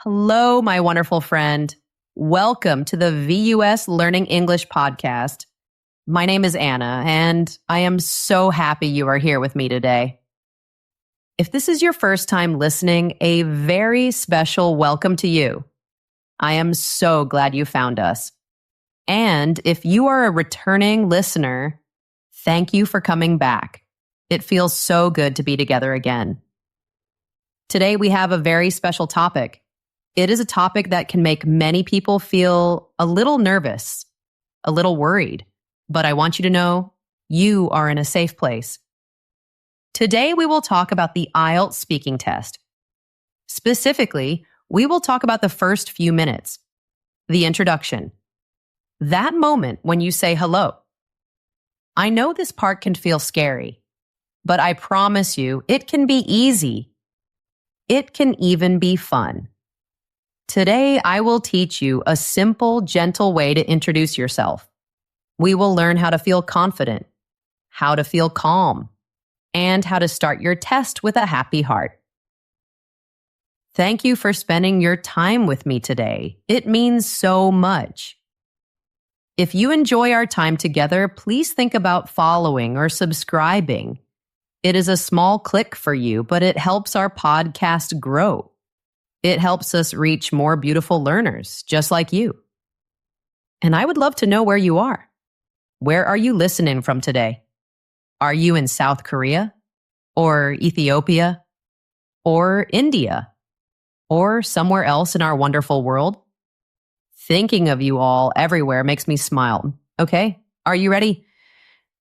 Hello, my wonderful friend. Welcome to the VUS Learning English podcast. My name is Anna, and I am so happy you are here with me today. If this is your first time listening, a very special welcome to you. I am so glad you found us. And if you are a returning listener, thank you for coming back. It feels so good to be together again. Today we have a very special topic. It is a topic that can make many people feel a little nervous, a little worried, but I want you to know you are in a safe place. Today we will talk about the IELTS speaking test. Specifically, we will talk about the first few minutes, the introduction, that moment when you say hello. I know this part can feel scary, but I promise you it can be easy. It can even be fun. Today, I will teach you a simple, gentle way to introduce yourself. We will learn how to feel confident, how to feel calm, and how to start your test with a happy heart. Thank you for spending your time with me today. It means so much. If you enjoy our time together, please think about following or subscribing. It is a small click for you, but it helps our podcast grow. It helps us reach more beautiful learners, just like you. And I would love to know where you are. Where are you listening from today? Are you in South Korea? Or Ethiopia? Or India? Or somewhere else in our wonderful world? Thinking of you all everywhere makes me smile. Okay, are you ready?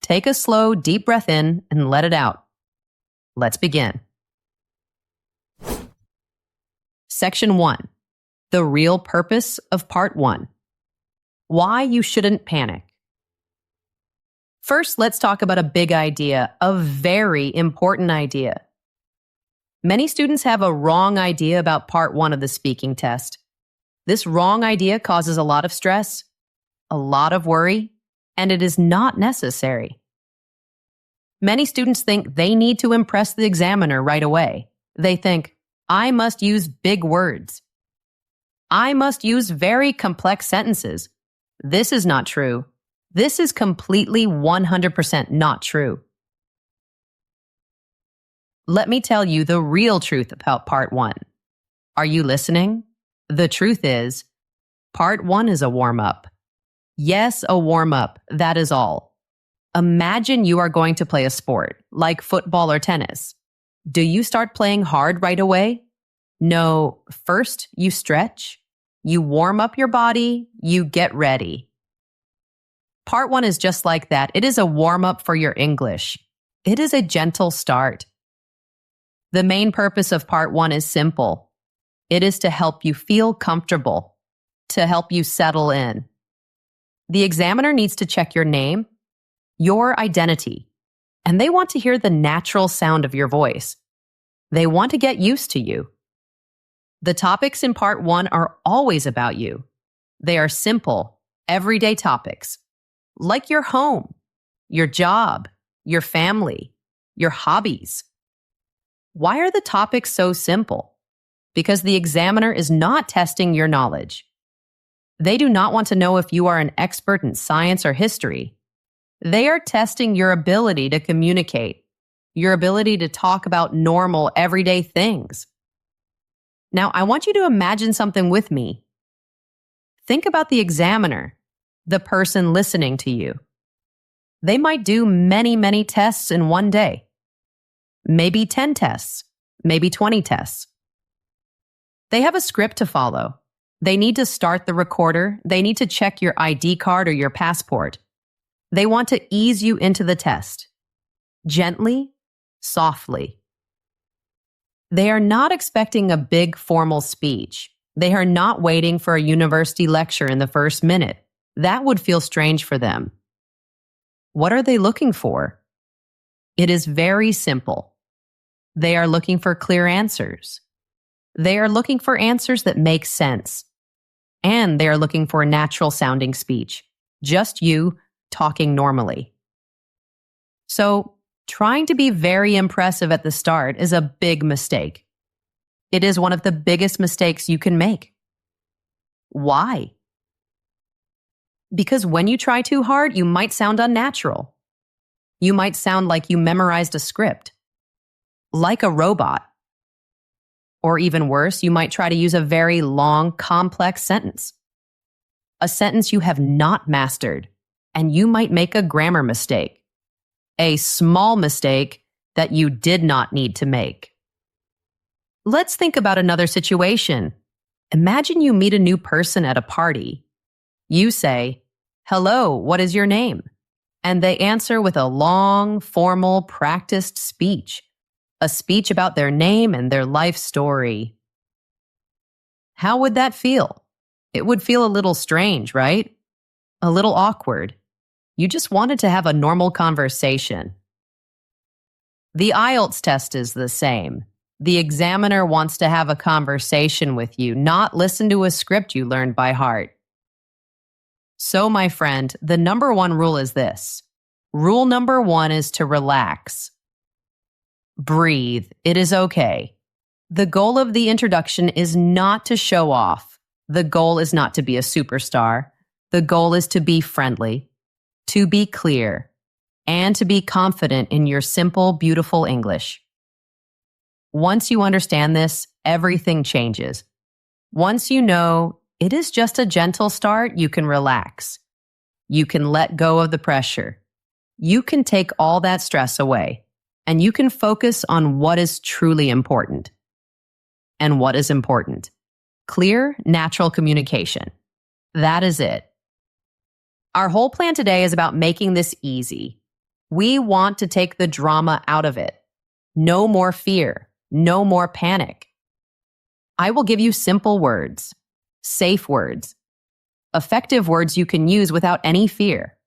Take a slow, deep breath in and let it out. Let's begin. Section 1. The real purpose of Part 1. Why you shouldn't panic. First, let's talk about a big idea, a very important idea. Many students have a wrong idea about Part 1 of the speaking test. This wrong idea causes a lot of stress, a lot of worry, and it is not necessary. Many students think they need to impress the examiner right away. They think, I must use big words. I must use very complex sentences. This is not true. This is completely 100% not true. Let me tell you the real truth about Part 1. Are you listening? The truth is, Part 1 is a warm-up. Yes, a warm-up, that is all. Imagine you are going to play a sport, like football or tennis. Do you start playing hard right away? No, first you stretch, you warm up your body, you get ready. Part 1 is just like that. It is a warm-up for your English. It is a gentle start. The main purpose of Part 1 is simple. It is to help you feel comfortable, to help you settle in. The examiner needs to check your name, your identity, and they want to hear the natural sound of your voice. They want to get used to you. The topics in Part 1 are always about you. They are simple, everyday topics, like your home, your job, your family, your hobbies. Why are the topics so simple? Because the examiner is not testing your knowledge. They do not want to know if you are an expert in science or history. They are testing your ability to communicate, your ability to talk about normal, everyday things. Now, I want you to imagine something with me. Think about the examiner, the person listening to you. They might do many, many tests in one day. Maybe 10 tests, maybe 20 tests. They have a script to follow. They need to start the recorder. They need to check your ID card or your passport. They want to ease you into the test. Gently, softly. They are not expecting a big formal speech. They are not waiting for a university lecture in the first minute. That would feel strange for them. What are they looking for? It is very simple. They are looking for clear answers. They are looking for answers that make sense. And they are looking for a natural sounding speech. Just you talking normally. So, trying to be very impressive at the start is a big mistake. It is one of the biggest mistakes you can make. Why? Because when you try too hard, you might sound unnatural. You might sound like you memorized a script, like a robot. Or even worse, you might try to use a very long, complex sentence. A sentence you have not mastered, and you might make a grammar mistake. A small mistake that you did not need to make. Let's think about another situation. Imagine you meet a new person at a party. You say, "Hello, what is your name?" And they answer with a long, formal, practiced speech. A speech about their name and their life story. How would that feel? It would feel a little strange, right? A little awkward. You just wanted to have a normal conversation. The IELTS test is the same. The examiner wants to have a conversation with you, not listen to a script you learned by heart. So, my friend, the number one rule is this. Rule number one is to relax. Breathe. It is okay. The goal of the introduction is not to show off. The goal is not to be a superstar. The goal is to be friendly, to be clear, and to be confident in your simple, beautiful English. Once you understand this, everything changes. Once you know it is just a gentle start, you can relax. You can let go of the pressure. You can take all that stress away, and you can focus on what is truly important. And what is important? Clear, natural communication. That is it. Our whole plan today is about making this easy. We want to take the drama out of it. No more fear. No more panic. I will give you simple words, safe words, effective words you can use without any fear.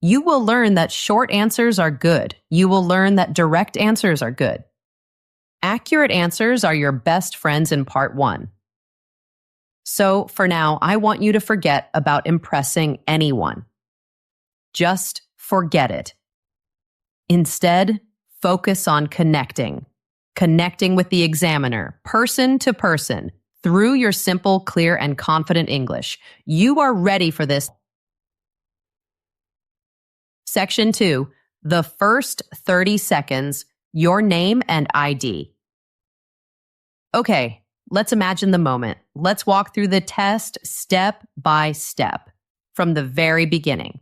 You will learn that short answers are good. You will learn that direct answers are good. Accurate answers are your best friends in part one. So for now, I want you to forget about impressing anyone. Just forget it. Instead, focus on connecting. Connecting with the examiner, person to person, through your simple, clear, and confident English. You are ready for this. Section 2, the first 30 seconds, your name and ID. Okay, let's imagine the moment. Let's walk through the test step by step, from the very beginning.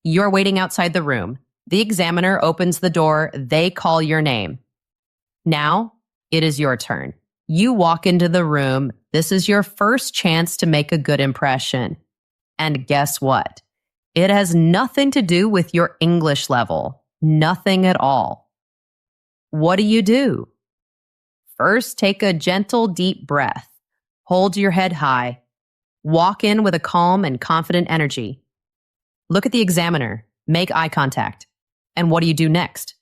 You're waiting outside the room. The examiner opens the door. They call your name. Now, it is your turn. You walk into the room. This is your first chance to make a good impression. And guess what? It has nothing to do with your English level. Nothing at all. What do? First, take a gentle, deep breath. Hold your head high. Walk in with a calm and confident energy. Look at the examiner. Make eye contact. And what do you do next?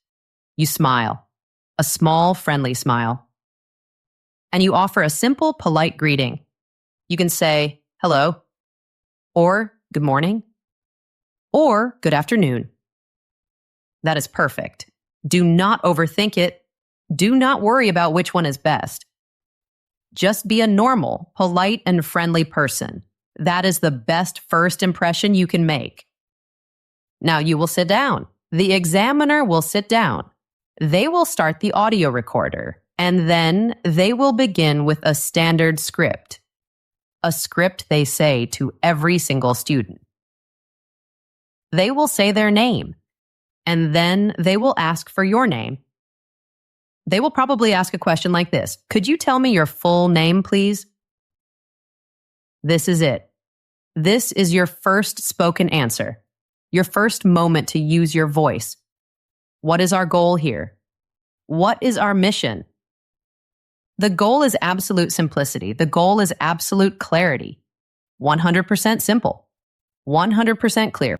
You smile. A small, friendly smile. And you offer a simple, polite greeting. You can say, hello, or good morning, or good afternoon. That is perfect. Do not overthink it. Do not worry about which one is best. Just be a normal, polite, and friendly person. That is the best first impression you can make. Now you will sit down. The examiner will sit down. They will start the audio recorder, and then they will begin with a standard script. A script they say to every single student. They will say their name, and then they will ask for your name. They will probably ask a question like this. Could you tell me your full name, please? This is it. This is your first spoken answer. Your first moment to use your voice. What is our goal here? What is our mission? The goal is absolute simplicity. The goal is absolute clarity. 100% simple. 100% clear.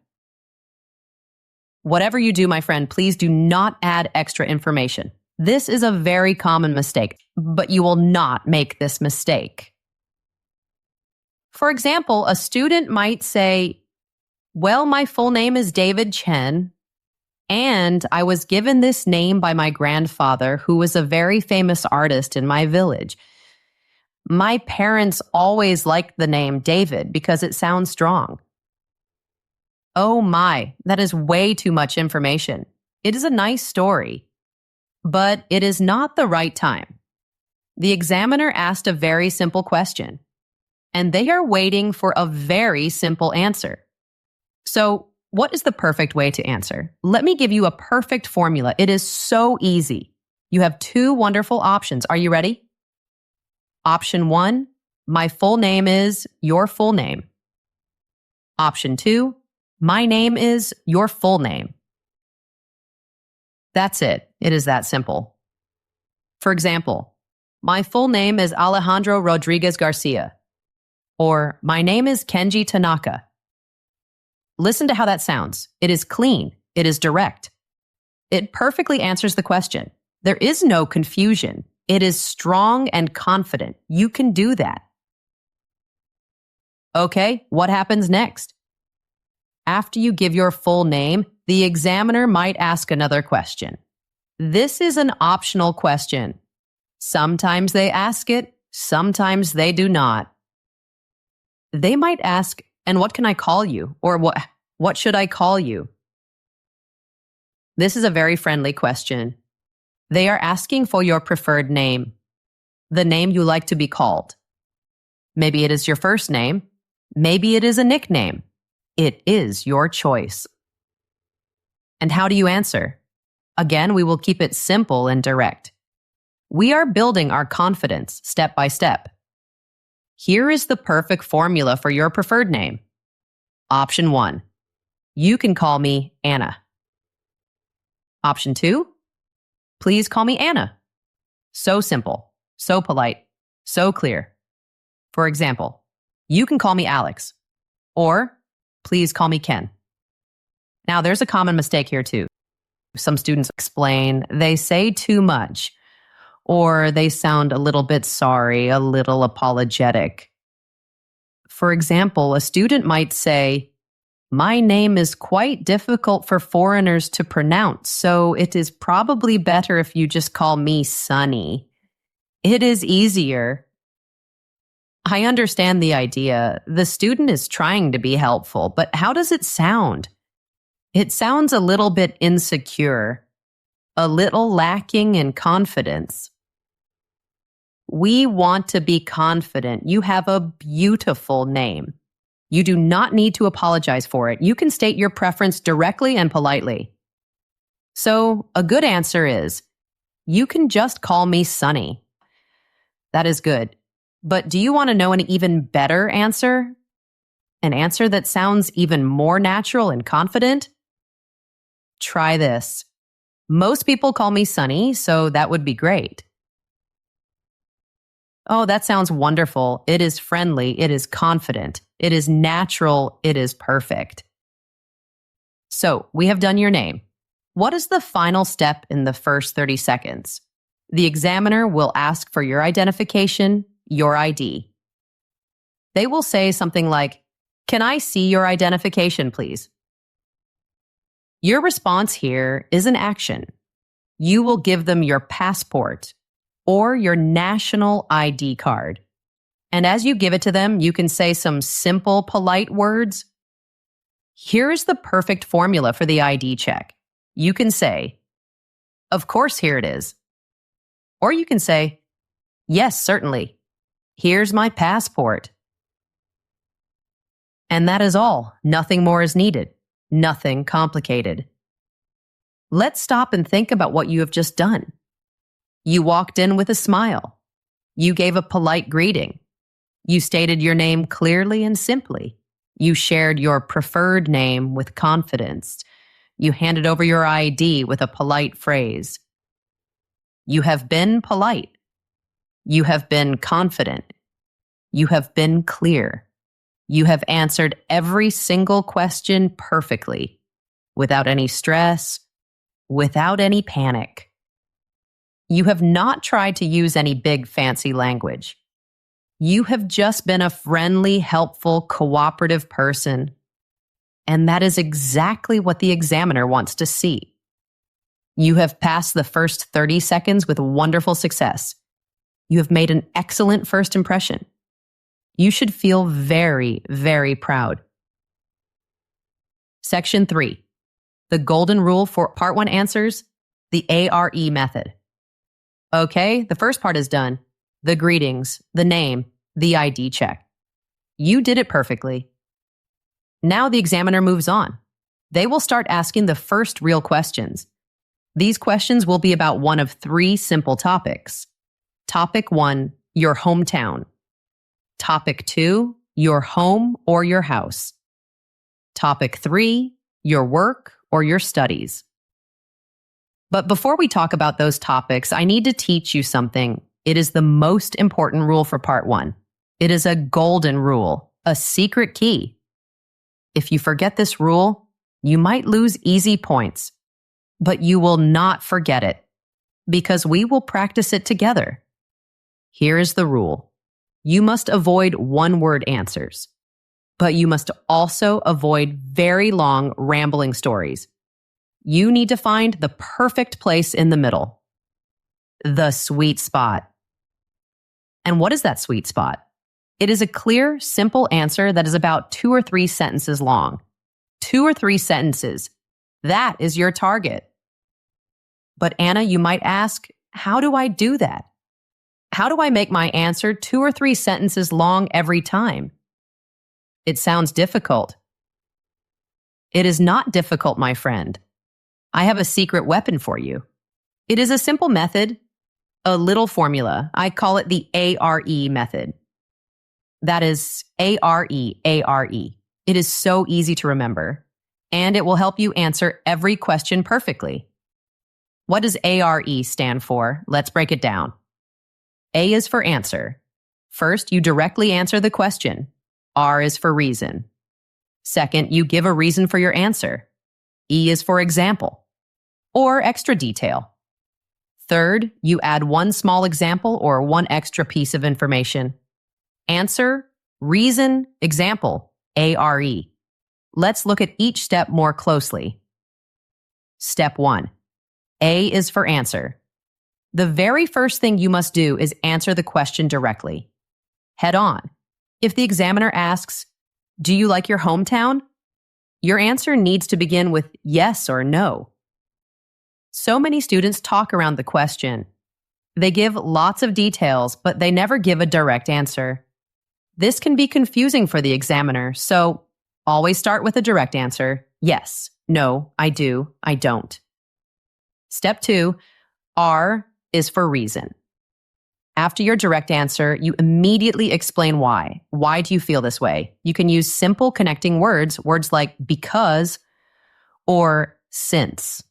Whatever you do, my friend, please do not add extra information. This is a very common mistake, but you will not make this mistake. For example, a student might say, well, my full name is David Chen. And I was given this name by my grandfather, who was a very famous artist in my village. My parents always liked the name David because it sounds strong. Oh my, that is way too much information. It is a nice story, but it is not the right time. The examiner asked a very simple question, and they are waiting for a very simple answer. So, what is the perfect way to answer? Let me give you a perfect formula. It is so easy. You have two wonderful options. Are you ready? Option 1, my full name is your full name. Option 2, my name is your full name. That's it. It is that simple. For example, my full name is Alejandro Rodriguez Garcia, or my name is Kenji Tanaka. Listen to how that sounds. It is clean. It is direct. It perfectly answers the question. There is no confusion. It is strong and confident. You can do that. Okay, what happens next? After you give your full name, the examiner might ask another question. This is an optional question. Sometimes they ask it, sometimes they do not. They might ask, and what can I call you? Or what should I call you? This is a very friendly question. They are asking for your preferred name, the name you like to be called. Maybe it is your first name. Maybe it is a nickname. It is your choice. And how do you answer? Again, we will keep it simple and direct. We are building our confidence step by step. Here is the perfect formula for your preferred name. Option 1, you can call me Anna. Option 2, please call me Anna. So simple, so polite, so clear. For example, you can call me Alex, or please call me Ken. Now, there's a common mistake here too. Some students explain, they say too much, or they sound a little bit sorry, a little apologetic. For example, a student might say, my name is quite difficult for foreigners to pronounce, so it is probably better if you just call me Sunny. It is easier. I understand the idea. The student is trying to be helpful, but how does it sound? It sounds a little bit insecure, a little lacking in confidence. We want to be confident. You have a beautiful name. You do not need to apologize for it. You can state your preference directly and politely. So, a good answer is, you can just call me Sunny. That is good. But do you want to know an even better answer? An answer that sounds even more natural and confident? Try this. Most people call me Sunny, so that would be great. Oh, that sounds wonderful. It is friendly. It is confident. It is natural. It is perfect. So, we have done your name. What is the final step in the first 30 seconds? The examiner will ask for your identification, your ID. They will say something like, "Can I see your identification, please?" Your response here is an action. You will give them your passport or your national ID card. And as you give it to them, you can say some simple, polite words. Here is the perfect formula for the ID check. You can say, "Of course, here it is." Or you can say, "Yes, certainly. Here's my passport." And that is all. Nothing more is needed. Nothing complicated. Let's stop and think about what you have just done. You walked in with a smile. You gave a polite greeting. You stated your name clearly and simply. You shared your preferred name with confidence. You handed over your ID with a polite phrase. You have been polite. You have been confident. You have been clear. You have answered every single question perfectly, without any stress, without any panic. You have not tried to use any big fancy language. You have just been a friendly, helpful, cooperative person. And that is exactly what the examiner wants to see. You have passed the first 30 seconds with wonderful success. You have made an excellent first impression. You should feel very, very proud. Section 3. The golden rule for Part 1 answers, the ARE method. Okay, the first part is done. The greetings, the name, the ID check. You did it perfectly. Now the examiner moves on. They will start asking the first real questions. These questions will be about one of 3 simple topics. Topic 1, your hometown. Topic 2, your home or your house. Topic 3, your work or your studies. But before we talk about those topics, I need to teach you something. It is the most important rule for Part 1. It is a golden rule, a secret key. If you forget this rule, you might lose easy points, but you will not forget it because we will practice it together. Here is the rule. You must avoid one-word answers, but you must also avoid very long, rambling stories. You need to find the perfect place in the middle. The sweet spot. And what is that sweet spot? It is a clear, simple answer that is about 2 or 3 sentences long. 2 or 3 sentences. That is your target. But Anna, you might ask, how do I do that? How do I make my answer 2 or 3 sentences long every time? It sounds difficult. It is not difficult, my friend. I have a secret weapon for you. It is a simple method, a little formula. I call it the ARE method. That is ARE. It is so easy to remember, and it will help you answer every question perfectly. What does ARE stand for? Let's break it down. A is for answer. First, you directly answer the question. R is for reason. Second, you give a reason for your answer. E is for example or extra detail. Third, you add one small example or one extra piece of information. Answer, reason, example, ARE. Let's look at each step more closely. Step 1. A is for answer. The very first thing you must do is answer the question directly. Head on. If the examiner asks, do you like your hometown? Your answer needs to begin with yes or no. So many students talk around the question. They give lots of details, but they never give a direct answer. This can be confusing for the examiner, so always start with a direct answer. Yes, no, I do, I don't. Step 2, R is for reason. After your direct answer, you immediately explain why. Why do you feel this way? You can use simple connecting words like because or since.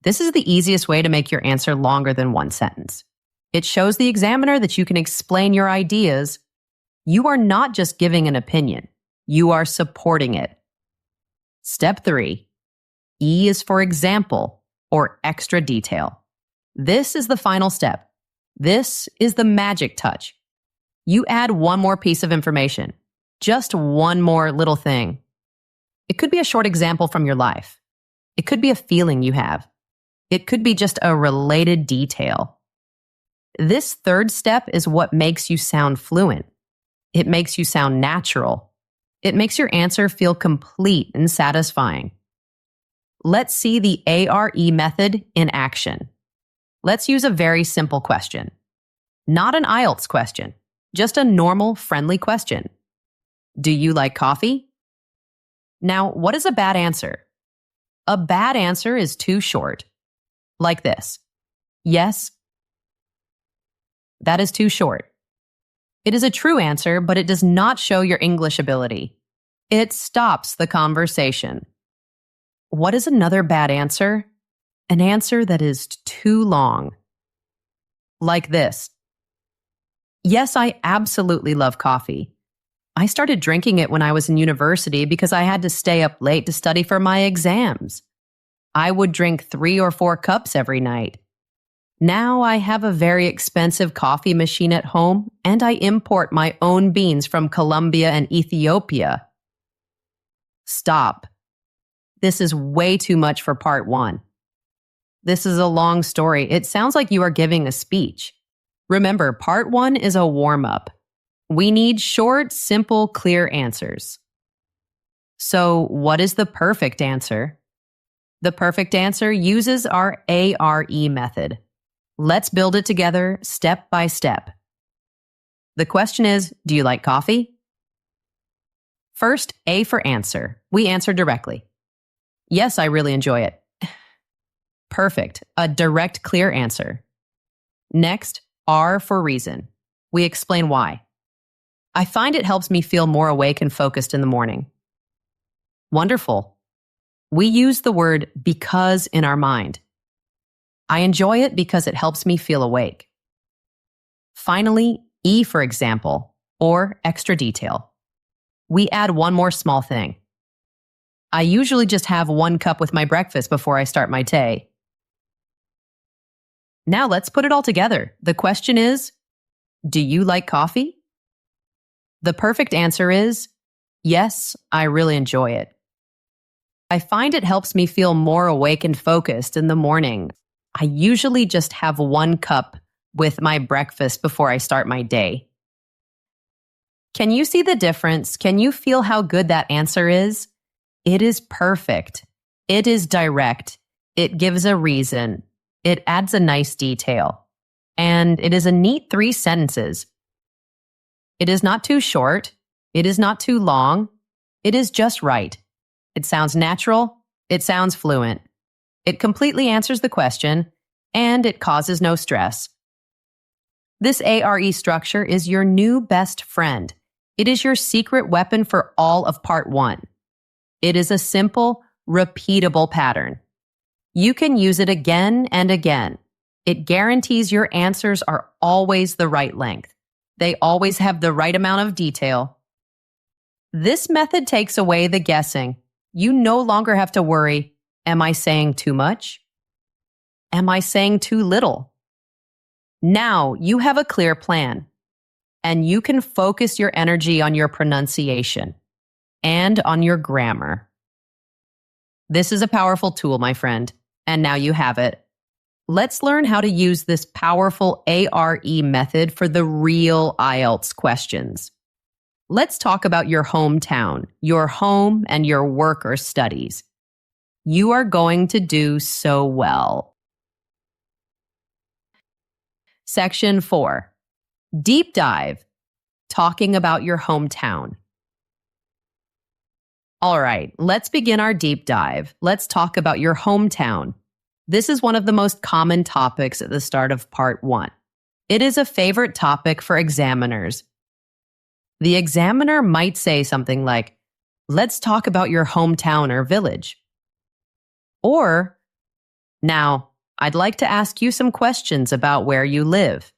This is the easiest way to make your answer longer than one sentence. It shows the examiner that you can explain your ideas. You are not just giving an opinion. You are supporting it. Step 3. E is for example or extra detail. This is the final step. This is the magic touch. You add one more piece of information, just one more little thing. It could be a short example from your life. It could be a feeling you have. It could be just a related detail. This third step is what makes you sound fluent. It makes you sound natural. It makes your answer feel complete and satisfying. Let's see the ARE method in action. Let's use a very simple question. Not an IELTS question, just a normal, friendly question. Do you like coffee? Now, what is a bad answer? A bad answer is too short. Like this. Yes. That is too short. It is a true answer, but it does not show your English ability. It stops the conversation. What is another bad answer? An answer that is too long. Like this. Yes, I absolutely love coffee. I started drinking it when I was in university because I had to stay up late to study for my exams. I would drink 3 or 4 cups every night. Now I have a very expensive coffee machine at home, and I import my own beans from Colombia and Ethiopia. Stop. This is way too much for part 1. This is a long story. It sounds like you are giving a speech. Remember, part 1 is a warm-up. We need short, simple, clear answers. So, what is the perfect answer? The perfect answer uses our ARE method. Let's build it together step by step. The question is, do you like coffee? First, A for answer. We answer directly. Yes, I really enjoy it. Perfect. A direct, clear answer. Next, R for reason. We explain why. I find it helps me feel more awake and focused in the morning. Wonderful. We use the word because in our mind. I enjoy it because it helps me feel awake. Finally, E for example, or extra detail. We add one more small thing. I usually just have 1 cup with my breakfast before I start my day. Now let's put it all together. The question is, do you like coffee? The perfect answer is, yes, I really enjoy it. I find it helps me feel more awake and focused in the morning. I usually just have 1 cup with my breakfast before I start my day. Can you see the difference? Can you feel how good that answer is? It is perfect. It is direct. It gives a reason. It adds a nice detail. And it is a neat 3 sentences. It is not too short. It is not too long. It is just right. It sounds natural. It sounds fluent. It completely answers the question, and it causes no stress. This ARE structure is your new best friend. It is your secret weapon for all of part 1. It is a simple, repeatable pattern. You can use it again and again. It guarantees your answers are always the right length. They always have the right amount of detail. This method takes away the guessing. You no longer have to worry, am I saying too much? Am I saying too little? Now you have a clear plan, and you can focus your energy on your pronunciation and on your grammar. This is a powerful tool, my friend, and now you have it. Let's learn how to use this powerful ARE method for the real IELTS questions. Let's talk about your hometown, your home, and your work or studies. You are going to do so well. Section 4. Deep dive. Talking about your hometown. All right, let's begin our deep dive. Let's talk about your hometown. This is one of the most common topics at the start of part 1. It is a favorite topic for examiners. The examiner might say something like, let's talk about your hometown or village. Or, now, I'd like to ask you some questions about where you live.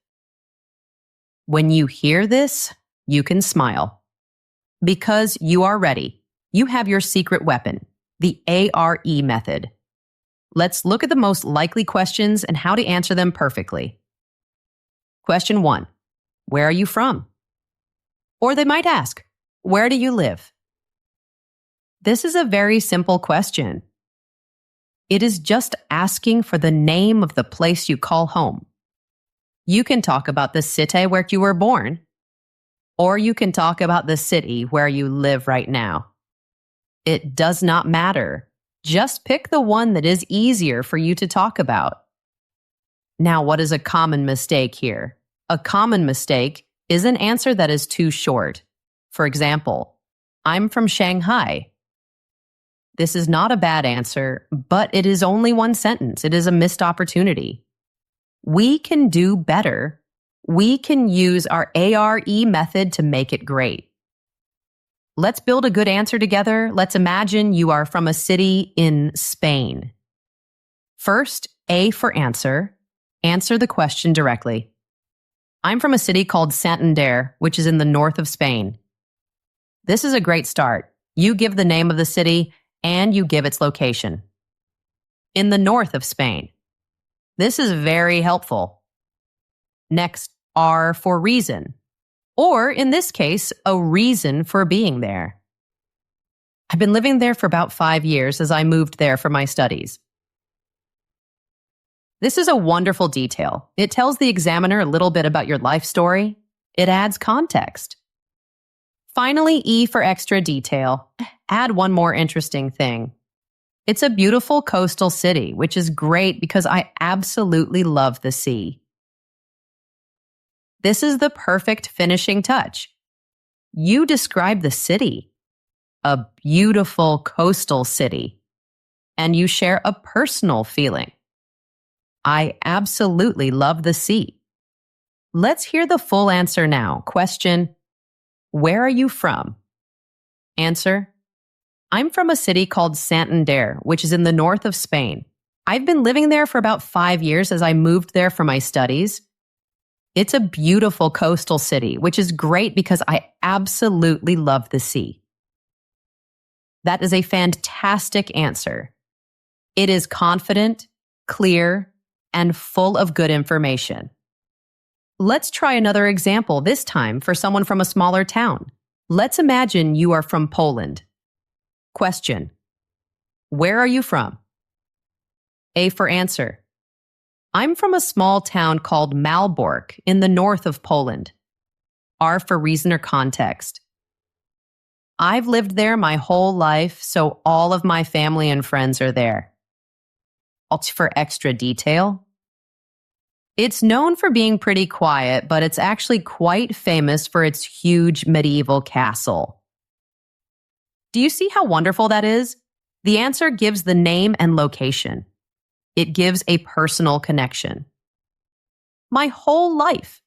When you hear this, you can smile. Because you are ready. You have your secret weapon, the ARE method. Let's look at the most likely questions and how to answer them perfectly. Question 1. Where are you from? Or they might ask, where do you live? This is a very simple question. It is just asking for the name of the place you call home. You can talk about the city where you were born, or you can talk about the city where you live right now. It does not matter. Just pick the one that is easier for you to talk about. Now, what is a common mistake here? A common mistake is an answer that is too short. For example, I'm from Shanghai. This is not a bad answer, but it is only 1 sentence. It is a missed opportunity. We can do better. We can use our ARE method to make it great. Let's build a good answer together. Let's imagine you are from a city in Spain. First, A for answer. Answer the question directly. I'm from a city called Santander, which is in the north of Spain. This is a great start. You give the name of the city and you give its location. In the north of Spain. This is very helpful. Next, R for reason. Or, in this case, a reason for being there. I've been living there for about 5 years as I moved there for my studies. This is a wonderful detail. It tells the examiner a little bit about your life story. It adds context. Finally, E for extra detail. Add one more interesting thing. It's a beautiful coastal city, which is great because I absolutely love the sea. This is the perfect finishing touch. You describe the city, a beautiful coastal city, and you share a personal feeling. I absolutely love the sea. Let's hear the full answer now. Question: where are you from? Answer: I'm from a city called Santander, which is in the north of Spain. I've been living there for about 5 years as I moved there for my studies. It's a beautiful coastal city, which is great because I absolutely love the sea. That is a fantastic answer. It is confident, clear, and full of good information. Let's try another example, this time for someone from a smaller town. Let's imagine you are from Poland. Question: where are you from? A for answer: I'm from a small town called Malbork in the north of Poland. R for reason or context: I've lived there my whole life, so all of my family and friends are there. Alt for extra detail: it's known for being pretty quiet, but it's actually quite famous for its huge medieval castle. Do you see how wonderful that is? The answer gives the name and location. It gives a personal connection. My whole life.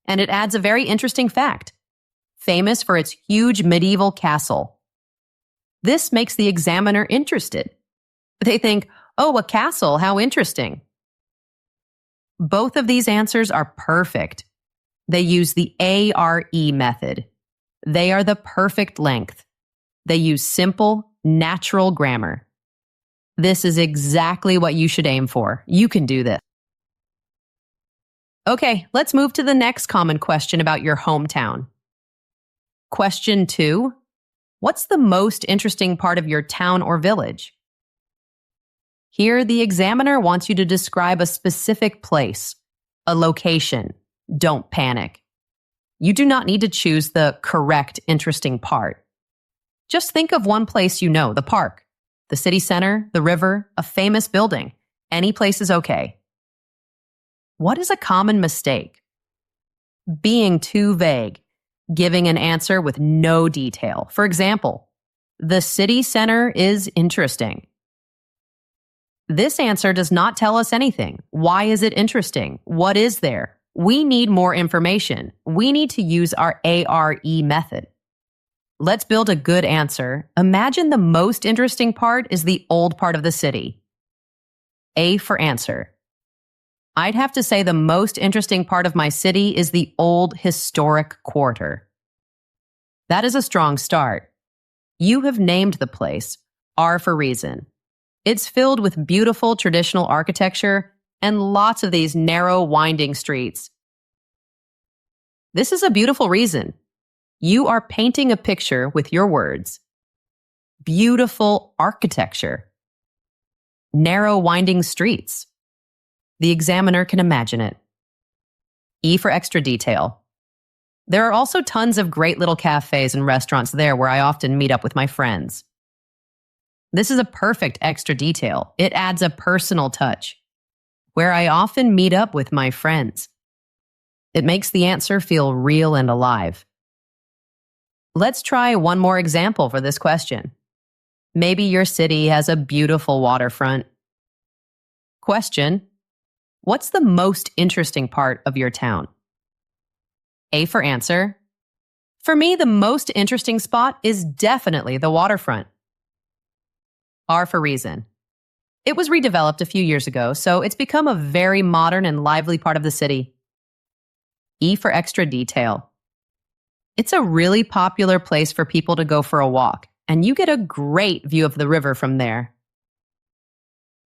And it adds a very interesting fact. Famous for its huge medieval castle. This makes the examiner interested. They think, oh, a castle, how interesting. Both of these answers are perfect. They use the ARE method. They are the perfect length. They use simple, natural grammar. This is exactly what you should aim for. You can do this. Okay, let's move to the next common question about your hometown. Question 2. What's the most interesting part of your town or village? Here, the examiner wants you to describe a specific place, a location. Don't panic. You do not need to choose the correct interesting part. Just think of one place you know, the park, the city center, the river, a famous building. Any place is okay. What is a common mistake? Being too vague, giving an answer with no detail. For example, the city center is interesting. This answer does not tell us anything. Why is it interesting? What is there? We need more information. We need to use our ARE method. Let's build a good answer. Imagine the most interesting part is the old part of the city. A for answer: I'd have to say the most interesting part of my city is the old historic quarter. That is a strong start. You have named the place. R for reason. It's filled with beautiful traditional architecture and lots of these narrow, winding streets. This is a beautiful reason. You are painting a picture with your words. Beautiful architecture. Narrow, winding streets. The examiner can imagine it. E for extra detail. There are also tons of great little cafes and restaurants there where I often meet up with my friends. This is a perfect extra detail. It adds a personal touch. Where I often meet up with my friends. It makes the answer feel real and alive. Let's try one more example for this question. Maybe your city has a beautiful waterfront. Question: what's the most interesting part of your town? A for answer: for me, the most interesting spot is definitely the waterfront. R for reason: it was redeveloped a few years ago, so it's become a very modern and lively part of the city. E for extra detail: it's a really popular place for people to go for a walk, and you get a great view of the river from there.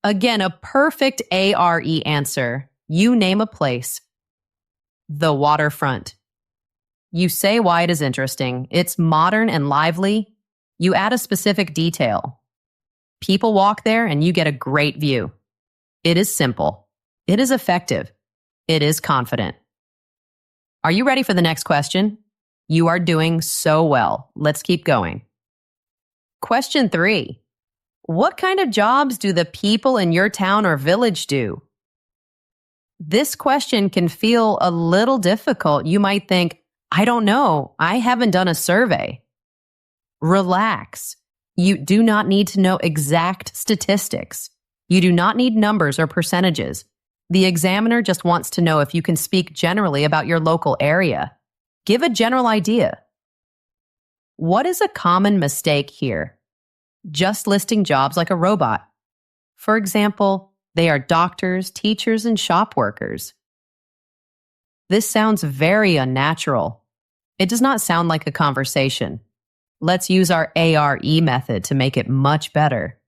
Again, a perfect ARE answer. You name a place. The waterfront. You say why it is interesting. It's modern and lively. You add a specific detail. People walk there and you get a great view. It is simple. It is effective. It is confident. Are you ready for the next question? You are doing so well. Let's keep going. Question 3. What kind of jobs do the people in your town or village do? This question can feel a little difficult. You might think, I don't know. I haven't done a survey. Relax. You do not need to know exact statistics. You do not need numbers or percentages. The examiner just wants to know if you can speak generally about your local area. Give a general idea. What is a common mistake here? Just listing jobs like a robot. For example, they are doctors, teachers, and shop workers. This sounds very unnatural. It does not sound like a conversation. Let's use our ARE method to make it much better.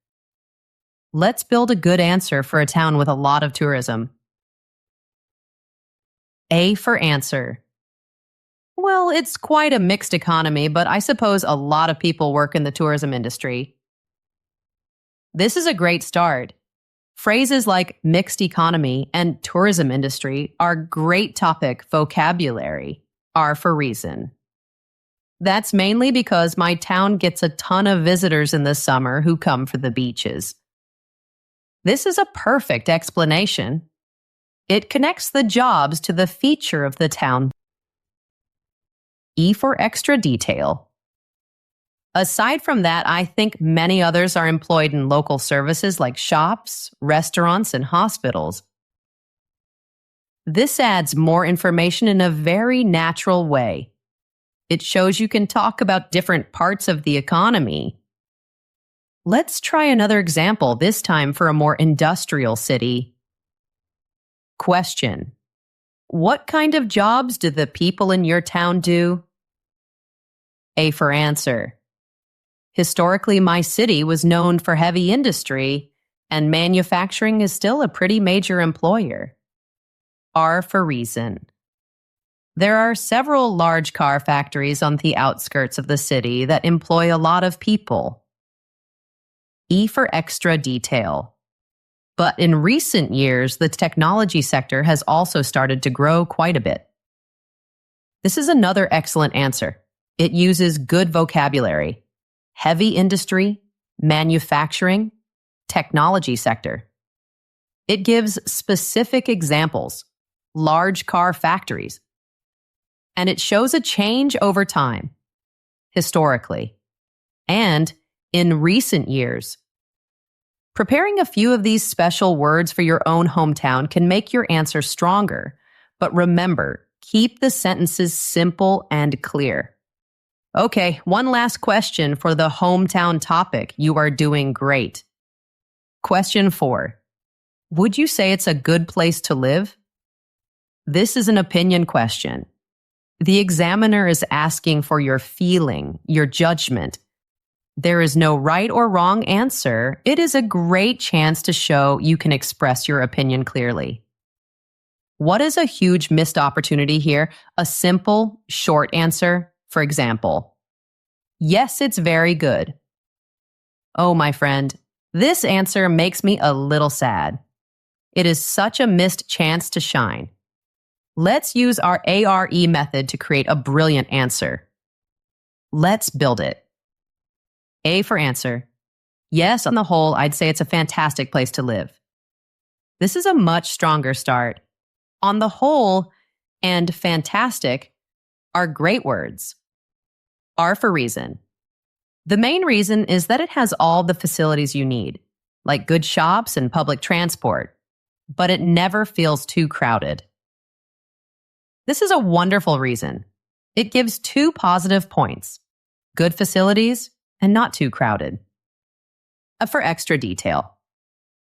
Let's build a good answer for a town with a lot of tourism. A for answer. Well, it's quite a mixed economy, but I suppose a lot of people work in the tourism industry. This is a great start. Phrases like mixed economy and tourism industry are great topic vocabulary, are for reason. That's mainly because my town gets a ton of visitors in the summer who come for the beaches. This is a perfect explanation. It connects the jobs to the feature of the town. E for extra detail. Aside from that, I think many others are employed in local services like shops, restaurants, and hospitals. This adds more information in a very natural way. It shows you can talk about different parts of the economy. Let's try another example, this time for a more industrial city. Question. What kind of jobs do the people in your town do? A for answer. Historically, my city was known for heavy industry, and manufacturing is still a pretty major employer. R for reason. There are several large car factories on the outskirts of the city that employ a lot of people. E for extra detail. But in recent years, the technology sector has also started to grow quite a bit. This is another excellent answer. It uses good vocabulary. Heavy industry, manufacturing, technology sector. It gives specific examples, large car factories. And it shows a change over time, historically, and in recent years. Preparing a few of these special words for your own hometown can make your answer stronger, but remember, keep the sentences simple and clear. Okay, one last question for the hometown topic. You are doing great. Question 4. Would you say it's a good place to live? This is an opinion question. The examiner is asking for your feeling, your judgment. There is no right or wrong answer. It is a great chance to show you can express your opinion clearly. What is a huge missed opportunity here? A simple, short answer. For example, yes, it's very good. Oh, my friend, this answer makes me a little sad. It is such a missed chance to shine. Let's use our ARE method to create a brilliant answer. Let's build it. A for answer. Yes, on the whole, I'd say it's a fantastic place to live. This is a much stronger start. On the whole and fantastic are great words. R for reason. The main reason is that it has all the facilities you need, like good shops and public transport, but it never feels too crowded. This is a wonderful reason. It gives 2 positive points, good facilities and not too crowded. For extra detail.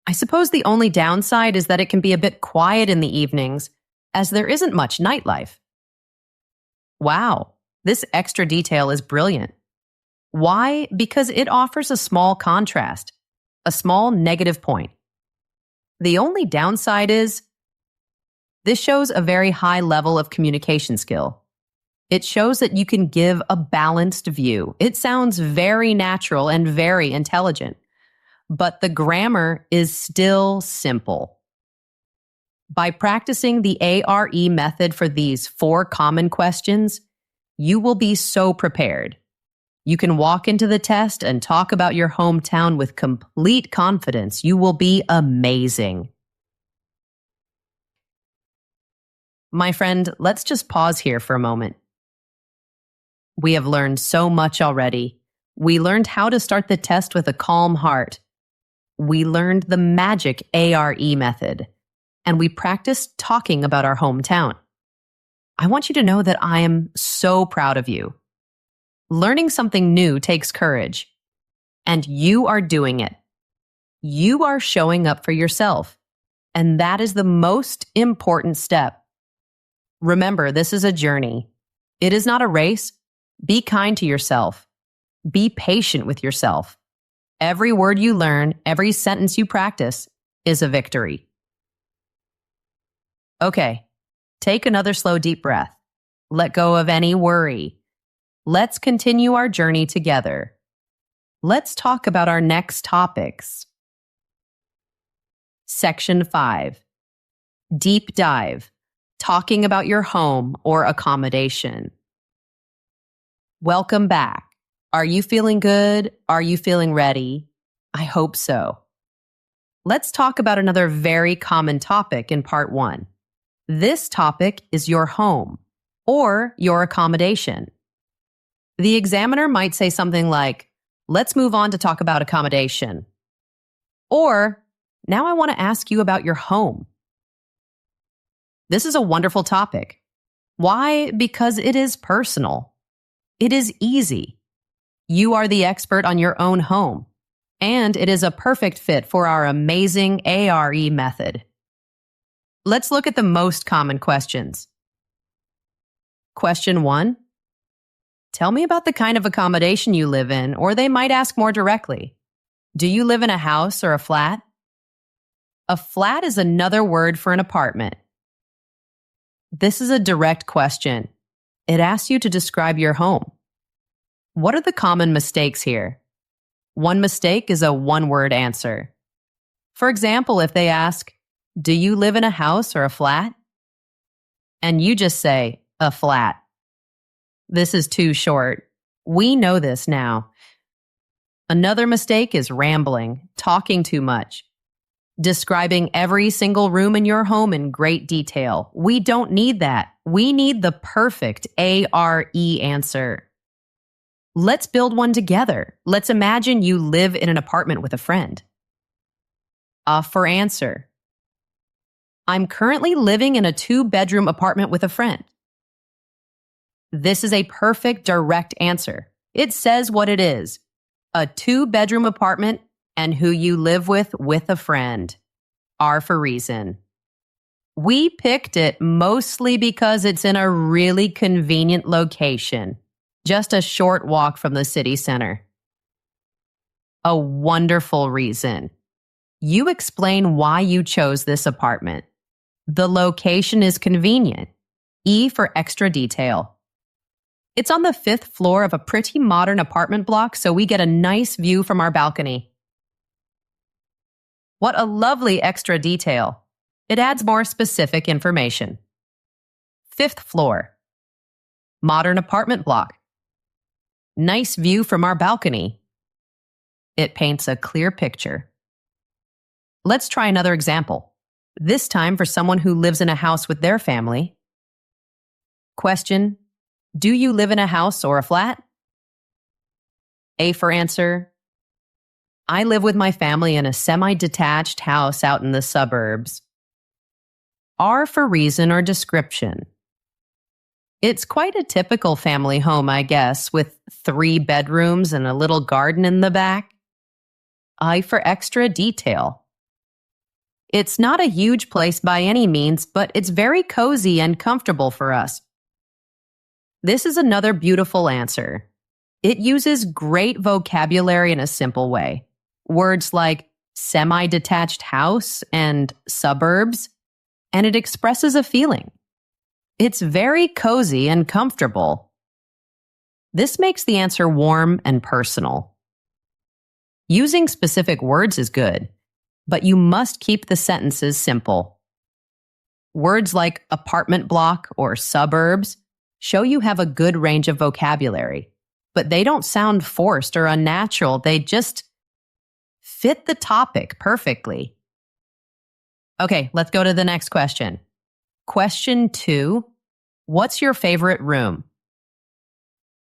I suppose the only downside is that it can be a bit quiet in the evenings, as there isn't much nightlife. Wow, this extra detail is brilliant. Why? Because it offers a small contrast, a small negative point. The only downside is this shows a very high level of communication skill. It shows that you can give a balanced view. It sounds very natural and very intelligent, but the grammar is still simple. By practicing the ARE method for these 4 common questions, you will be so prepared. You can walk into the test and talk about your hometown with complete confidence. You will be amazing. My friend, let's just pause here for a moment. We have learned so much already. We learned how to start the test with a calm heart. We learned the magic ARE method, and we practiced talking about our hometown. I want you to know that I am so proud of you. Learning something new takes courage, and you are doing it. You are showing up for yourself, and that is the most important step. Remember, this is a journey. It is not a race. Be kind to yourself. Be patient with yourself. Every word you learn, every sentence you practice is a victory. Okay, take another slow, deep breath. Let go of any worry. Let's continue our journey together. Let's talk about our next topics. Section 5. Deep dive. Talking about your home or accommodation. Welcome back. Are you feeling good? Are you feeling ready? I hope so. Let's talk about another very common topic in part 1. This topic is your home or your accommodation. The examiner might say something like, let's move on to talk about accommodation. Or, now I want to ask you about your home. This is a wonderful topic. Why? Because it is personal. It is easy. You are the expert on your own home, and it is a perfect fit for our amazing ARE method. Let's look at the most common questions. Question 1. Tell me about the kind of accommodation you live in, or they might ask more directly. Do you live in a house or a flat? A flat is another word for an apartment. This is a direct question. It asks you to describe your home. What are the common mistakes here? One mistake is a one-word answer. For example, if they ask, do you live in a house or a flat? And you just say, a flat. This is too short. We know this now. Another mistake is rambling, talking too much, describing every single room in your home in great detail. We don't need that. We need the perfect ARE answer. Let's build one together. Let's imagine you live in an apartment with a friend. For answer. I'm currently living in a 2-bedroom apartment with a friend. This is a perfect direct answer. It says what it is. A 2-bedroom apartment and who you live with a friend. R for reason. We picked it mostly because it's in a really convenient location, just a short walk from the city center. A wonderful reason. You explain why you chose this apartment. The location is convenient. E for extra detail. It's on the 5th floor of a pretty modern apartment block, so we get a nice view from our balcony. What a lovely extra detail. It adds more specific information. 5th floor. Modern apartment block. Nice view from our balcony. It paints a clear picture. Let's try another example. This time for someone who lives in a house with their family. Question: do you live in a house or a flat? A for answer. I live with my family in a semi-detached house out in the suburbs. R for reason or description. It's quite a typical family home, I guess, with 3 bedrooms and a little garden in the back. I for extra detail. It's not a huge place by any means, but it's very cozy and comfortable for us. This is another beautiful answer. It uses great vocabulary in a simple way. Words like semi-detached house and suburbs, and it expresses a feeling. It's very cozy and comfortable. This makes the answer warm and personal. Using specific words is good, but you must keep the sentences simple. Words like apartment block or suburbs show you have a good range of vocabulary, but they don't sound forced or unnatural. They just fit the topic perfectly. Okay, let's go to the next question. Question 2, what's your favorite room?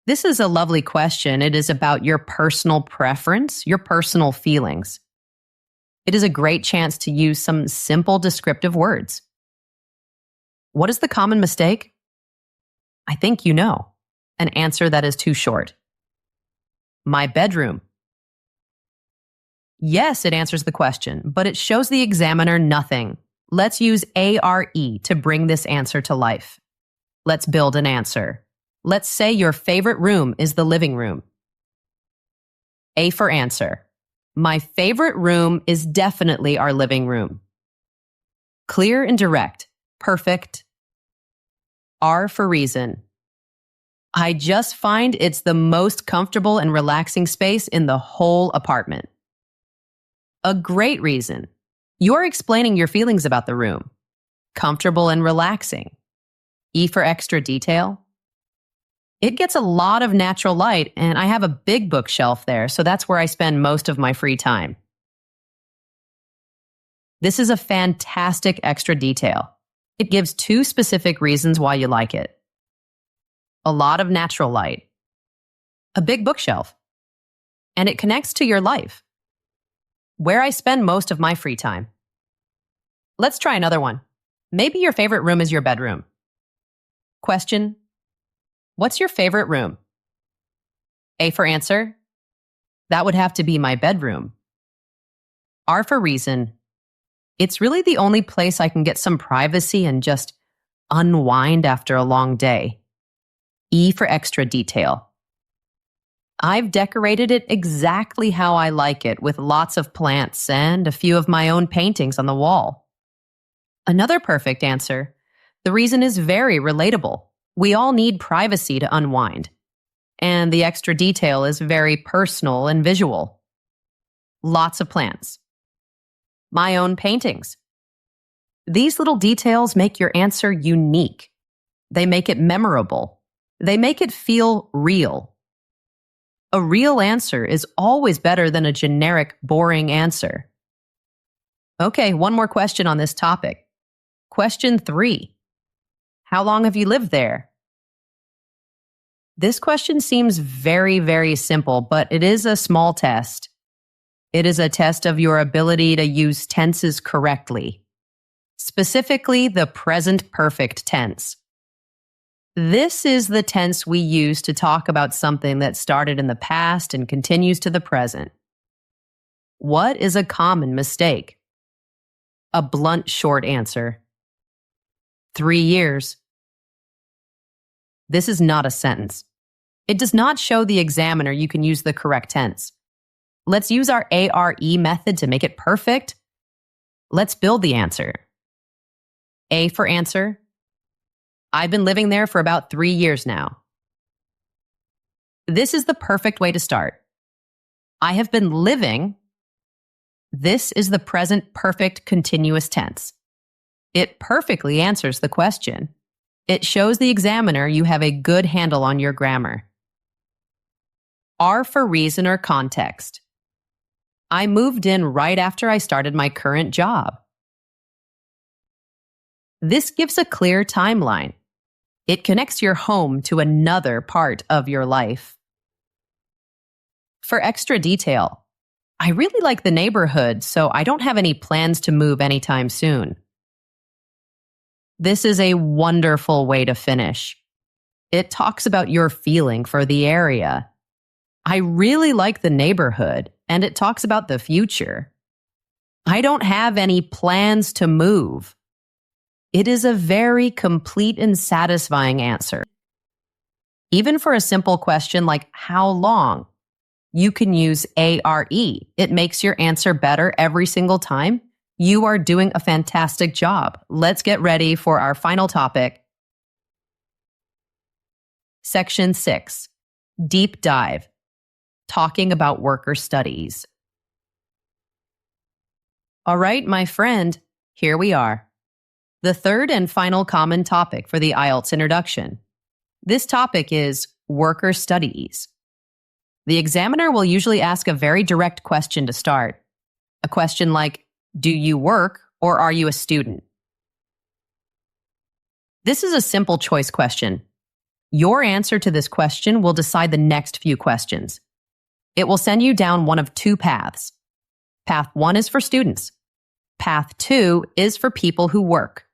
This is a lovely question. It is about your personal preference, your personal feelings. It is a great chance to use some simple descriptive words. What is the common mistake? I think you know. An answer that is too short. My bedroom. Yes, it answers the question, but it shows the examiner nothing. Let's use ARE to bring this answer to life. Let's build an answer. Let's say your favorite room is the living room. A for answer. My favorite room is definitely our living room. Clear and direct. Perfect. R for reason. I just find it's the most comfortable and relaxing space in the whole apartment. A great reason. You're explaining your feelings about the room. Comfortable and relaxing. E for extra detail. It gets a lot of natural light, and I have a big bookshelf there, so that's where I spend most of my free time. This is a fantastic extra detail. It gives 2 specific reasons why you like it. A lot of natural light. A big bookshelf. And it connects to your life. Where I spend most of my free time. Let's try another one. Maybe your favorite room is your bedroom. Question: what's your favorite room? A for answer. That would have to be my bedroom. R for reason. It's really the only place I can get some privacy and just unwind after a long day. E for extra detail. I've decorated it exactly how I like it, with lots of plants and a few of my own paintings on the wall. Another perfect answer. The reason is very relatable. We all need privacy to unwind. And the extra detail is very personal and visual. Lots of plants. My own paintings. These little details make your answer unique. They make it memorable. They make it feel real. A real answer is always better than a generic, boring answer. Okay, one more question on this topic. Question 3. How long have you lived there? This question seems very, very simple, but it is a small test. It is a test of your ability to use tenses correctly, specifically the present perfect tense. This is the tense we use to talk about something that started in the past and continues to the present. What is a common mistake? A blunt, short answer. 3 years. This is not a sentence. It does not show the examiner you can use the correct tense. Let's use our ARE method to make it perfect. Let's build the answer. A for answer. I've been living there for about 3 years now. This is the perfect way to start. I have been living. This is the present perfect continuous tense. It perfectly answers the question. It shows the examiner you have a good handle on your grammar. R for reason or context. I moved in right after I started my current job. This gives a clear timeline. It connects your home to another part of your life. For extra detail, I really like the neighborhood, so I don't have any plans to move anytime soon. This is a wonderful way to finish. It talks about your feeling for the area. I really like the neighborhood, and it talks about the future. I don't have any plans to move. It is a very complete and satisfying answer. Even for a simple question like how long, you can use ARE. It makes your answer better every single time. You are doing a fantastic job. Let's get ready for our final topic. Section 6, Deep Dive, talking about worker studies. All right, my friend, here we are. The third and final common topic for the IELTS introduction. This topic is worker studies. The examiner will usually ask a very direct question to start. A question like, do you work or are you a student? This is a simple choice question. Your answer to this question will decide the next few questions. It will send you down one of two paths. Path 1 is for students. Path 2 is for people who work.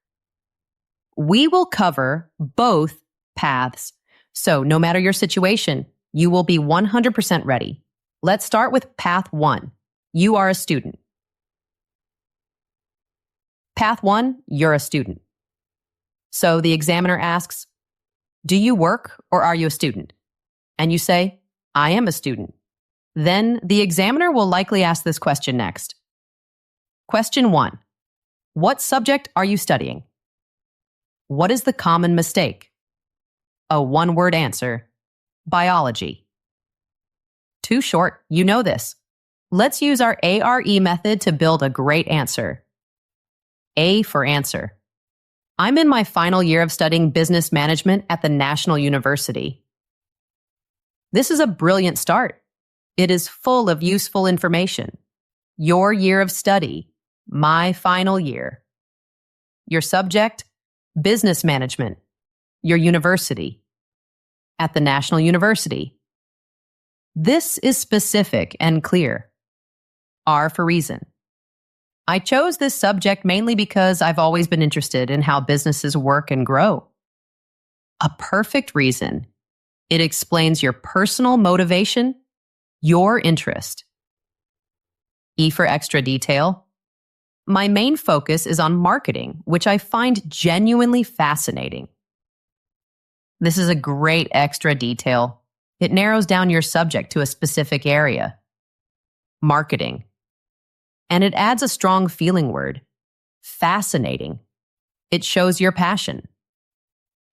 We will cover both paths, so no matter your situation, you will be 100% ready. Let's start with Path 1. You are a student. Path 1, you're a student. So the examiner asks, do you work or are you a student? And you say, I am a student. Then the examiner will likely ask this question next. Question 1. What subject are you studying? What is the common mistake? A one-word answer. Biology. Too short, you know this. Let's use our ARE method to build a great answer. A for answer. I'm in my final year of studying business management at the National University. This is a brilliant start. It is full of useful information. Your year of study. My final year. Your subject, business management. Your university, at the National University. This is specific and clear. R for reason. I chose this subject mainly because I've always been interested in how businesses work and grow. A perfect reason. It explains your personal motivation, your interest. E for extra detail. My main focus is on marketing, which I find genuinely fascinating. This is a great extra detail. It narrows down your subject to a specific area. Marketing. And it adds a strong feeling word. Fascinating. It shows your passion.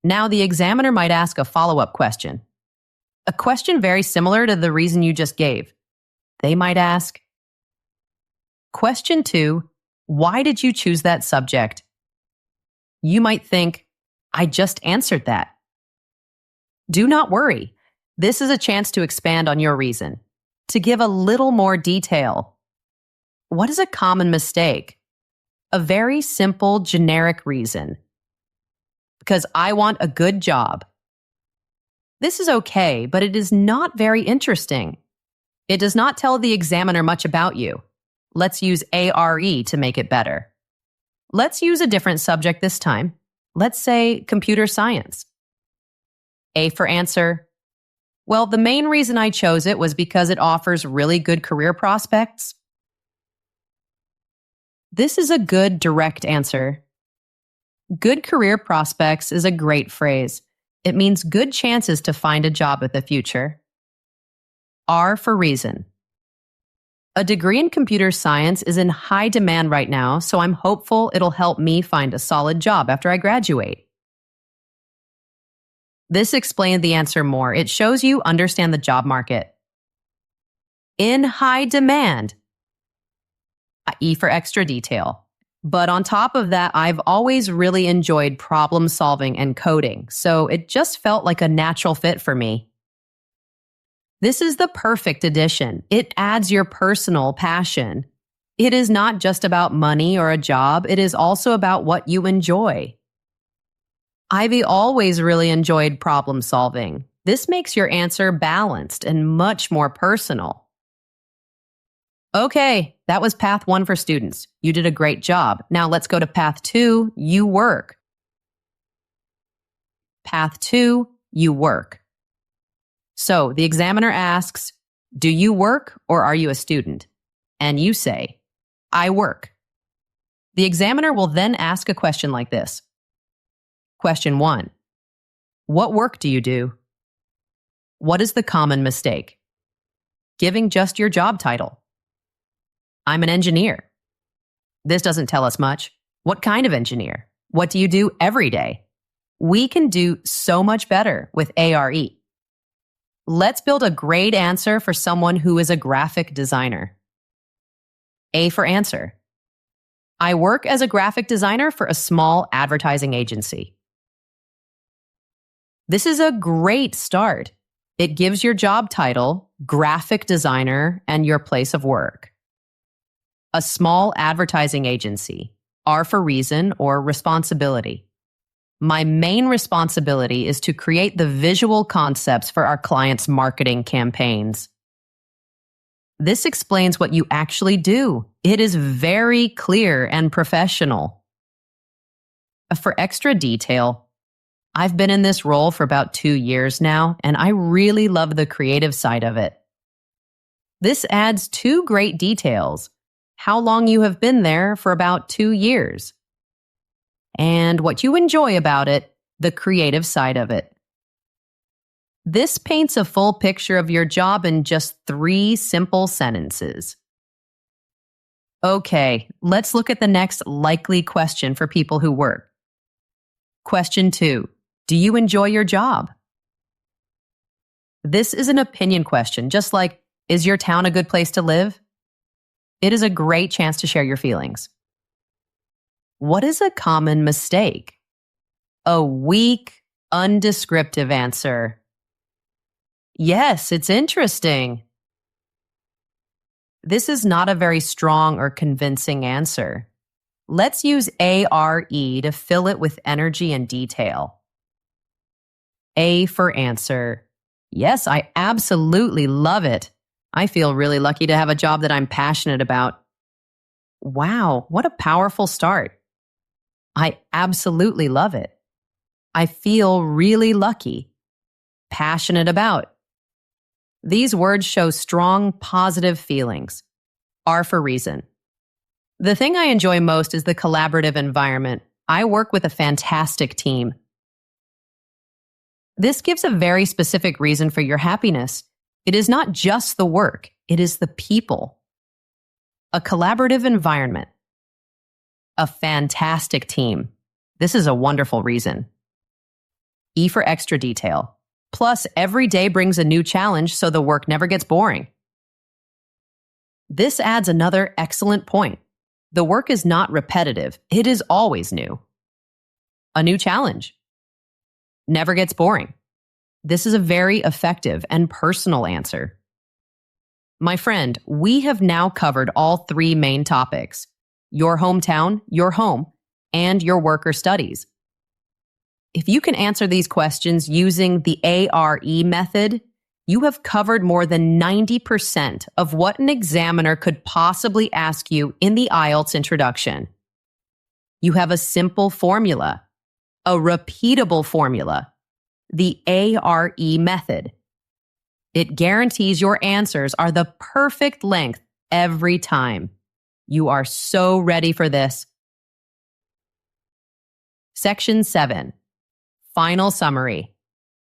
Now the examiner might ask a follow-up question. A question very similar to the reason you just gave. They might ask, Question 2, why did you choose that subject? You might think, I just answered that. Do not worry. This is a chance to expand on your reason, to give a little more detail. What is a common mistake? A very simple, generic reason. Because I want a good job. This is okay, but it is not very interesting. It does not tell the examiner much about you. Let's use ARE to make it better. Let's use a different subject this time. Let's say computer science. A for answer. Well, the main reason I chose it was because it offers really good career prospects. This is a good direct answer. Good career prospects is a great phrase. It means good chances to find a job in the future. R for reason. A degree in computer science is in high demand right now, so I'm hopeful it'll help me find a solid job after I graduate. This explains the answer more. It shows you understand the job market. In high demand. E for extra detail. But on top of that, I've always really enjoyed problem solving and coding, so it just felt like a natural fit for me. This is the perfect addition. It adds your personal passion. It is not just about money or a job, it is also about what you enjoy. Ivy always really enjoyed problem solving. This makes your answer balanced and much more personal. Okay, that was path 1 for students. You did a great job. Now let's go to path 2, you work. Path 2, you work. So the examiner asks, do you work or are you a student? And you say, I work. The examiner will then ask a question like this. Question 1. What work do you do? What is the common mistake? Giving just your job title. I'm an engineer. This doesn't tell us much. What kind of engineer? What do you do every day? We can do so much better with ARE. Let's build a great answer for someone who is a graphic designer. A for answer. I work as a graphic designer for a small advertising agency. This is a great start. It gives your job title, graphic designer, and your place of work. A small advertising agency, R for reason or responsibility. My main responsibility is to create the visual concepts for our clients' marketing campaigns. This explains what you actually do. It is very clear and professional. For extra detail, I've been in this role for about 2 years now, and I really love the creative side of it. This adds 2 great details: how long you have been there for about 2 years, and what you enjoy about it, the creative side of it. This paints a full picture of your job in just 3 simple sentences. Okay, let's look at the next likely question for people who work. Question 2. Do you enjoy your job? This is an opinion question, just like, is your town a good place to live? It is a great chance to share your feelings. What is a common mistake? A weak, undescriptive answer. Yes, it's interesting. This is not a very strong or convincing answer. Let's use ARE to fill it with energy and detail. A for answer. Yes, I absolutely love it. I feel really lucky to have a job that I'm passionate about. Wow, what a powerful start. I absolutely love it. I feel really lucky. Passionate about. These words show strong, positive feelings. R for reason. The thing I enjoy most is the collaborative environment. I work with a fantastic team. This gives a very specific reason for your happiness. It is not just the work, it is the people. A collaborative environment. A fantastic team. This is a wonderful reason. E for extra detail. Plus, every day brings a new challenge, so the work never gets boring. This adds another excellent point. The work is not repetitive. It is always new. A new challenge. Never gets boring. This is a very effective and personal answer. My friend, we have now covered all 3 main topics: your hometown, your home, and your work or studies. If you can answer these questions using the ARE method, you have covered more than 90% of what an examiner could possibly ask you in the IELTS introduction. You have a simple formula, a repeatable formula, the ARE method. It guarantees your answers are the perfect length every time. You are so ready for this. Section 7. Final summary.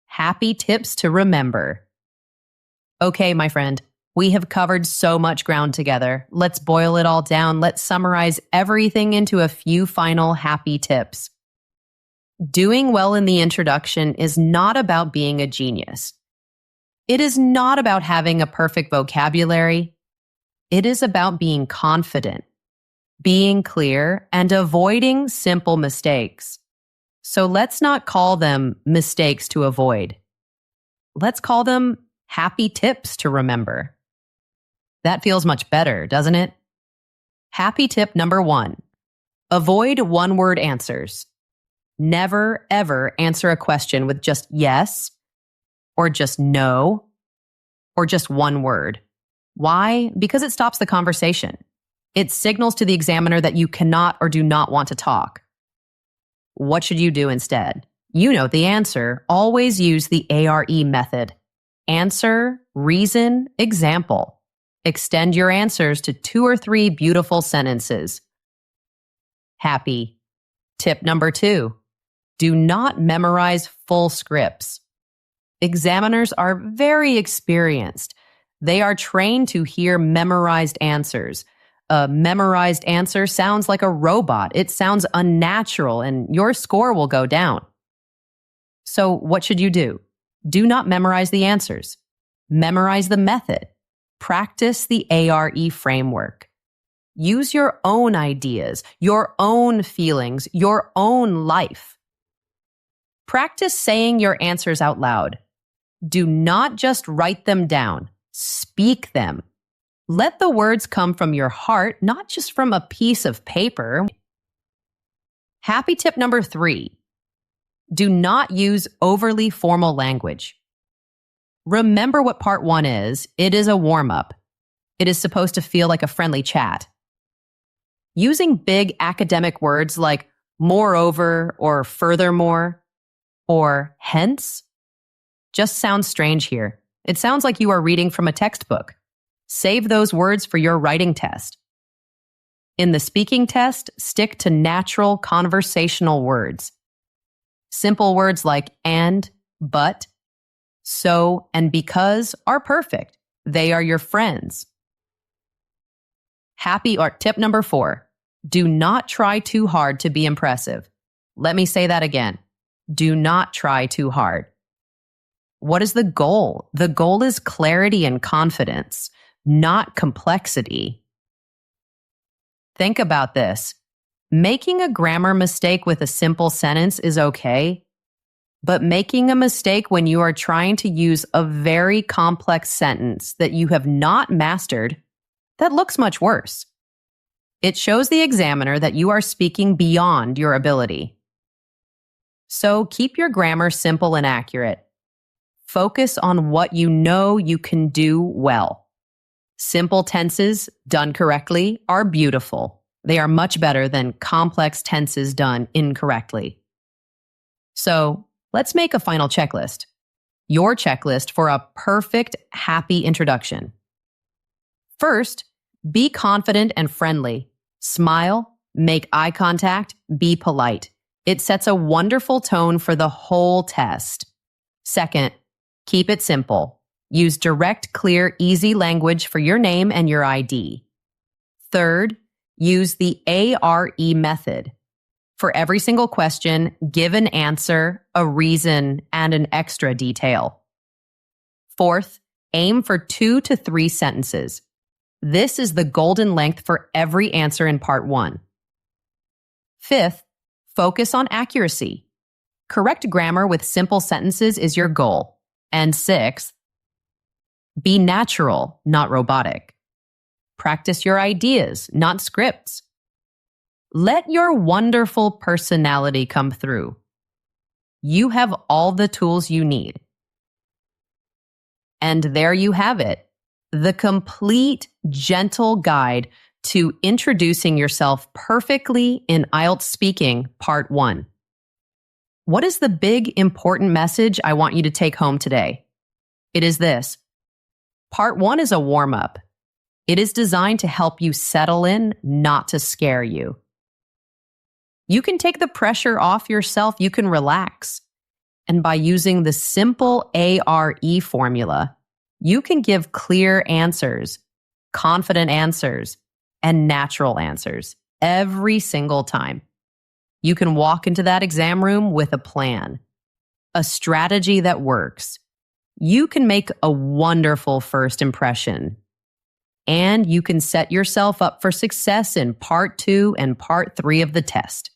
Happy tips to remember. Okay, my friend, we have covered so much ground together. Let's boil it all down. Let's summarize everything into a few final happy tips. Doing well in the introduction is not about being a genius. It is not about having a perfect vocabulary. It is about being confident, being clear, and avoiding simple mistakes. So let's not call them mistakes to avoid. Let's call them happy tips to remember. That feels much better, doesn't it? Happy tip number 1. Avoid one-word answers. Never, ever answer a question with just yes, or just no, or just one word. Why? Because it stops the conversation. It signals to the examiner that you cannot or do not want to talk. What should you do instead? You know the answer. Always use the ARE method. Answer, reason, example. Extend your answers to 2 or 3 beautiful sentences. Happy. Tip number 2. Do not memorize full scripts. Examiners are very experienced. They are trained to hear memorized answers. A memorized answer sounds like a robot. It sounds unnatural, and your score will go down. So what should you do? Do not memorize the answers. Memorize the method. Practice the ARE framework. Use your own ideas, your own feelings, your own life. Practice saying your answers out loud. Do not just write them down. Speak them. Let the words come from your heart, not just from a piece of paper. Happy tip number 3. Do not use overly formal language. Remember what part 1 is. It is a warm-up. It is supposed to feel like a friendly chat. Using big academic words like moreover or furthermore or hence just sounds strange here. It sounds like you are reading from a textbook. Save those words for your writing test. In the speaking test, stick to natural conversational words. Simple words like and, but, so, and because are perfect. They are your friends. Tip number 4. Do not try too hard to be impressive. Let me say that again. Do not try too hard. What is the goal? The goal is clarity and confidence, not complexity. Think about this. Making a grammar mistake with a simple sentence is okay, but making a mistake when you are trying to use a very complex sentence that you have not mastered, that looks much worse. It shows the examiner that you are speaking beyond your ability. So keep your grammar simple and accurate. Focus on what you know you can do well. Simple tenses done correctly are beautiful. They are much better than complex tenses done incorrectly. So let's make a final checklist. Your checklist for a perfect, happy introduction. First, be confident and friendly. Smile, make eye contact, be polite. It sets a wonderful tone for the whole test. Second, keep it simple. Use direct, clear, easy language for your name and your ID. Third, use the ARE method. For every single question, give an answer, a reason, and an extra detail. Fourth, aim for 2 to 3 sentences. This is the golden length for every answer in part 1. Fifth, focus on accuracy. Correct grammar with simple sentences is your goal. And sixth, be natural, not robotic. Practice your ideas, not scripts. Let your wonderful personality come through. You have all the tools you need. And there you have it. The complete, gentle guide to introducing yourself perfectly in IELTS Speaking, Part 1. What is the big, important message I want you to take home today? It is this. Part 1 is a warm-up. It is designed to help you settle in, not to scare you. You can take the pressure off yourself. You can relax. And by using the simple ARE formula, you can give clear answers, confident answers, and natural answers every single time. You can walk into that exam room with a plan, a strategy that works. You can make a wonderful first impression, and you can set yourself up for success in Part 2 and Part 3 of the test.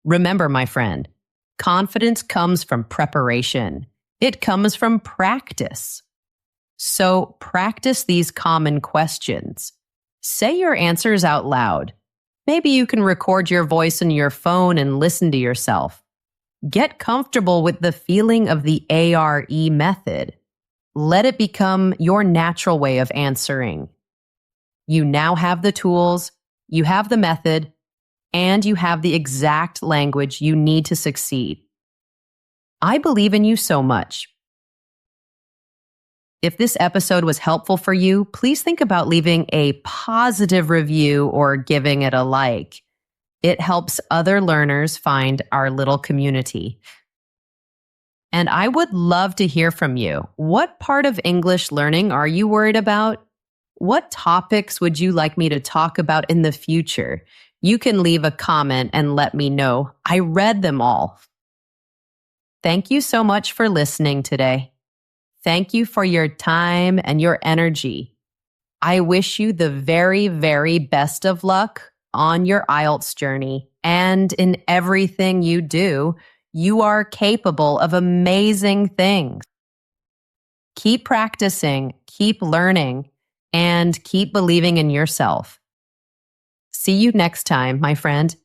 Remember, my friend, confidence comes from preparation. It comes from practice. So practice these common questions. Say your answers out loud. Maybe you can record your voice in your phone and listen to yourself. Get comfortable with the feeling of the ARE method. Let it become your natural way of answering. You now have the tools, you have the method, and you have the exact language you need to succeed. I believe in you so much. If this episode was helpful for you, please think about leaving a positive review or giving it a like. It helps other learners find our little community. And I would love to hear from you. What part of English learning are you worried about? What topics would you like me to talk about in the future? You can leave a comment and let me know. I read them all. Thank you so much for listening today. Thank you for your time and your energy. I wish you the very, very best of luck on your IELTS journey and in everything you do. You are capable of amazing things. Keep practicing, keep learning, and keep believing in yourself. See you next time, my friend.